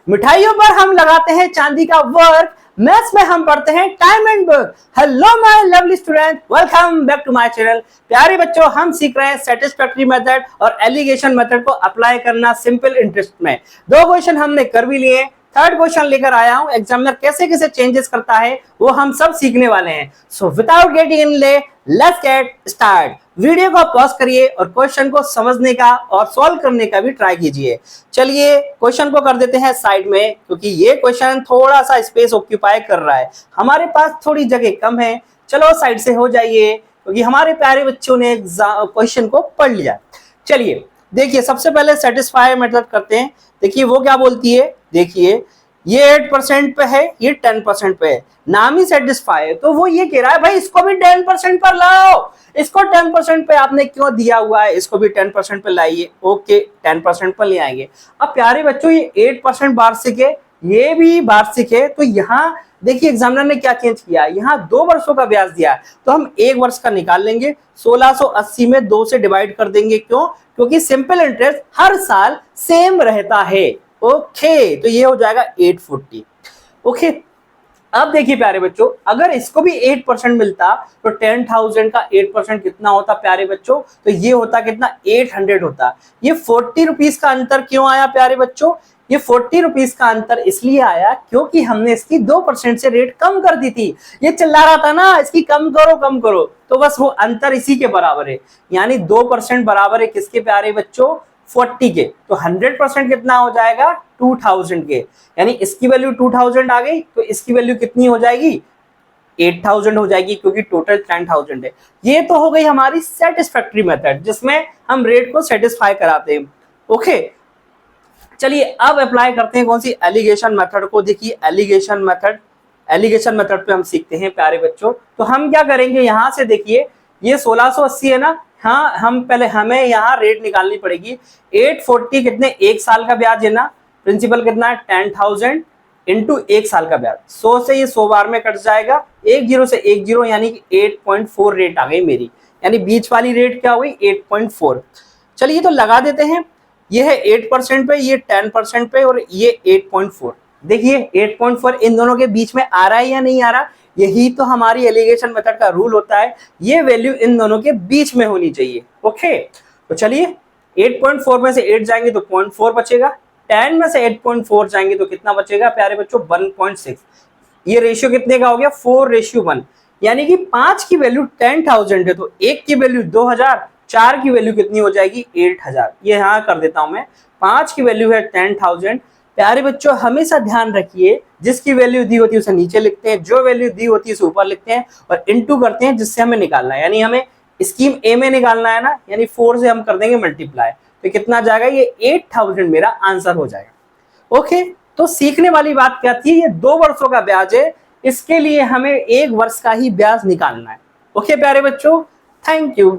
मिठाइयों पर हम लगाते हैं चांदी का वर्क, मैथ्स में हम पढ़ते हैं time and work. Hello my lovely student, welcome back to my channel. प्यारे बच्चों, हम सीख रहे हैं सैटिस्फैक्टरी मेथड और एलिगेशन मेथड को अप्लाई करना सिंपल इंटरेस्ट में। 2 क्वेश्चन हमने कर भी लिए, 3rd क्वेश्चन लेकर आया हूं। एग्जामिनर कैसे कैसे चेंजेस करता है वो हम सब सीखने वाले हैं। सो विदाउट गेटिंग इन ले, लेट्स गेट स्टार्ट। वीडियो को पॉज करिए और क्वेश्चन को समझने का और सॉल्व करने का भी ट्राई कीजिए। चलिए क्वेश्चन को कर देते हैं साइड में, क्योंकि ये क्वेश्चन थोड़ा सा स्पेस ऑक्यूपाई कर रहा है, हमारे पास थोड़ी जगह कम है। चलो साइड से हो जाइए, क्योंकि हमारे प्यारे बच्चों ने क्वेश्चन को पढ़ लिया। चलिए देखिए, सबसे पहले सेटिस्फाई मेथड करते हैं। देखिए वो क्या बोलती है, देखिए ये 8% पे है, ये 10% पे है, नाम ही सेटिस्फाई है, तो वो ये कह रहा है भाई इसको भी 10% पर लाओ। इसको 10% पे आपने क्यों दिया हुआ है, इसको भी 10% पे लाइए। ओके, 10% पर ले आएंगे। अब प्यारे बच्चों, ये 8% वार्षिक है, ये भी वार्षिक है, तो यहाँ देखिए एग्जामिनर ने क्या चेंज किया, यहाँ 2 वर्षों का ब्याज दिया है, तो हम 1 वर्ष का निकाल लेंगे। 1680 में 2 से डिवाइड कर देंगे। क्यों? क्योंकि सिंपल इंटरेस्ट हर साल सेम रहता है। ओके, तो ये हो जाएगा 840। ओके, अब देखिए प्यारे बच्चों, अगर इसको भी 8% मिलता तो 10,000 का 8% कितना होता प्यारे बच्चों? तो ये होता कितना, 800 होता। ये 40 रुपीज का अंतर क्यों आया प्यारे बच्चों? ये 40 रुपीज का अंतर इसलिए आया क्योंकि हमने इसकी 2% से रेट कम कर दी थी। ये चिल्ला रहा था ना, इसकी कम करो कम करो, तो बस वो अंतर इसी के बराबर है। यानी 2% बराबर है किसके प्यारे बच्चों? 40 के। तो 100% कितना हो जाएगा? 2000 के। यानी इसकी वैल्यू 2000 आ गई, तो इसकी वैल्यू कितनी हो जाएगी? 8000 हो जाएगी, क्योंकि टोटल 10,000 है। ये तो हो गई हमारी सेटिस्फैक्टरी मेथड, जिसमें हम रेट को सेटिस्फाई कराते हैं। ओके, चलिए अब अप्लाई करते हैं कौन सी? एलिगेशन मेथड को। देखिए एलिगेशन मेथड पे हम सीखते हैं प्यारे बच्चों। तो हम क्या करेंगे, यहां से देखिए ये 1680 है ना, हाँ हम पहले हमें यहाँ रेट निकालनी पड़ेगी। 840 कितने, 1 साल का ब्याज है ना, प्रिंसिपल कितना है 10,000 इंटू 1 साल का ब्याज। 100 से ये 100 बार में कट जाएगा, 1 0 से 1 0, यानी कि 8.4 रेट आ गई मेरी। यानी बीच वाली रेट क्या हुई? 8.4। चलिए तो लगा देते हैं। ये है 8% पे, ये 10% पे, और ये 8.4। देखिए 8.4 इन दोनों के बीच में आ रहा है या नहीं आ रहा? यही तो हमारी एलिगेशन मेथड का रूल होता है, ये वैल्यू इन दोनों के बीच में होनी चाहिए। ओके, तो चलिए 8.4 में से 8 जाएंगे तो 0.4 बचेगा, 10 में से 8.4 जाएंगे तो कितना बचेगा प्यारे बच्चों? 1.6। ये रेशियो कितने का हो गया? 4:1। यानी कि 5 की वैल्यू 10,000 है, तो 1 की वैल्यू 2000, 4 की वैल्यू कितनी हो जाएगी? 8000। ये यहाँ कर देता हूं मैं, 5 की वैल्यू है 10,000। प्यारे बच्चों हमेशा ध्यान रखिए, जिसकी वैल्यू दी होती है उसे नीचे लिखते हैं, जो वैल्यू दी होती है उसे ऊपर लिखते हैं, और इनटू करते हैं जिससे हमें निकालना है। यानी हमें स्कीम ए में निकालना है ना, यानी 4 से हम कर देंगे मल्टीप्लाई, तो कितना जाएगा? ये 8000 मेरा आंसर हो जाएगा। ओके, तो सीखने वाली बात क्या थी? ये 2 वर्षों का ब्याज है, इसके लिए हमें 1 वर्ष का ही ब्याज निकालना है। ओके प्यारे बच्चों, थैंक यू।